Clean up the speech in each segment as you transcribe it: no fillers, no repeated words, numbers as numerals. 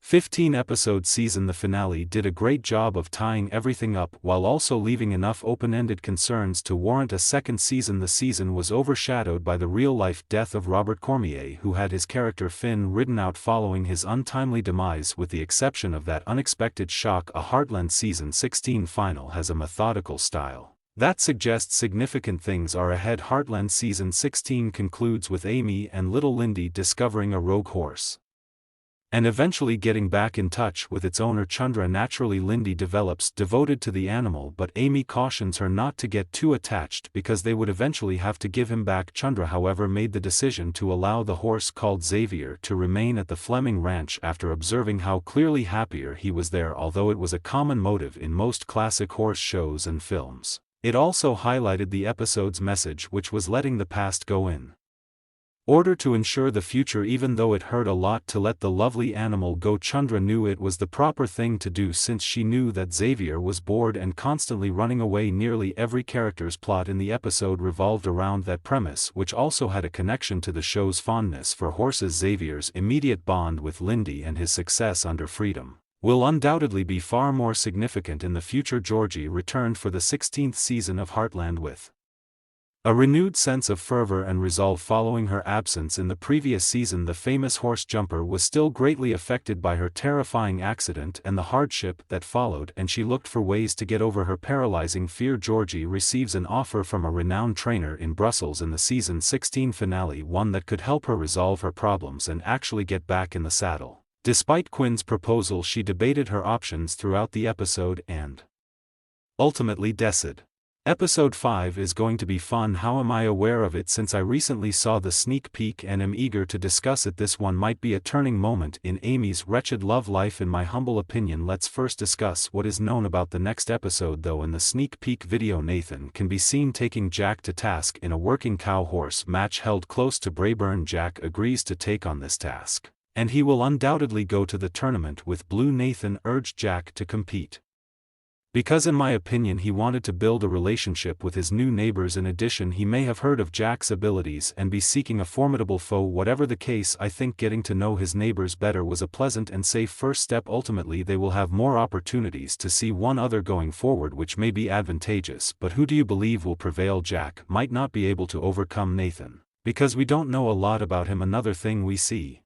15-episode season. The finale did a great job of tying everything up while also leaving enough open-ended concerns to warrant a second season. The season was overshadowed by the real-life death of Robert Cormier, who had his character Finn ridden out following his untimely demise. With the exception of that unexpected shock, a Heartland season 16 final has a methodical style that suggests significant things are ahead. Heartland season 16 concludes with Amy and little Lindy discovering a rogue horse and eventually getting back in touch with its owner Chandra. Naturally, Lindy develops devoted to the animal, but Amy cautions her not to get too attached because they would eventually have to give him back. Chandra, however, made the decision to allow the horse called Xavier to remain at the Fleming ranch after observing how clearly happier he was there. Although it was a common motive in most classic horse shows and films, it also highlighted the episode's message, which was letting the past go in order to ensure the future. Even though it hurt a lot to let the lovely animal go, Chandra knew it was the proper thing to do since she knew that Xavier was bored and constantly running away. Nearly every character's plot in the episode revolved around that premise, which also had a connection to the show's fondness for horses. Xavier's immediate bond with Lindy and his success under Freedom will undoubtedly be far more significant in the future. Georgie returned for the 16th season of Heartland with a renewed sense of fervor and resolve following her absence in the previous season. The famous horse jumper was still greatly affected by her terrifying accident and the hardship that followed, and she looked for ways to get over her paralyzing fear. Georgie receives an offer from a renowned trainer in Brussels in the season 16 finale, one that could help her resolve her problems and actually get back in the saddle. Despite Quinn's proposal, she debated her options throughout the episode and ultimately decided. Episode 5 is going to be fun. How am I aware of it? Since I recently saw the sneak peek and am eager to discuss it. This one might be a turning moment in Amy's wretched love life in my humble opinion. Let's first discuss what is known about the next episode though. In the sneak peek video, Nathan can be seen taking Jack to task in a working cow horse match held close to Braeburn. Jack agrees to take on this task, and he will undoubtedly go to the tournament with Blue. Nathan urged Jack to compete because in my opinion he wanted to build a relationship with his new neighbors. In addition, he may have heard of Jack's abilities and be seeking a formidable foe. Whatever the case, I think getting to know his neighbors better was a pleasant and safe first step. Ultimately they will have more opportunities to see one another going forward, which may be advantageous. But who do you believe will prevail? Jack might not be able to overcome Nathan because we don't know a lot about him. Another thing we see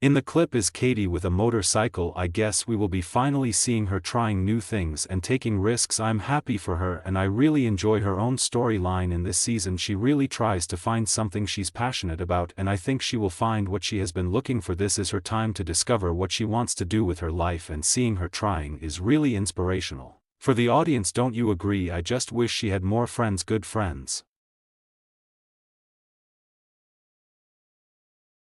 in the clip is Katie with a motorcycle. I guess we will be finally seeing her trying new things and taking risks. I'm happy for her and I really enjoy her own storyline in this season. She really tries to find something she's passionate about, and I think she will find what she has been looking for. This is her time to discover what she wants to do with her life, and seeing her trying is really inspirational for the audience. Don't you agree? I just wish she had more friends, good friends.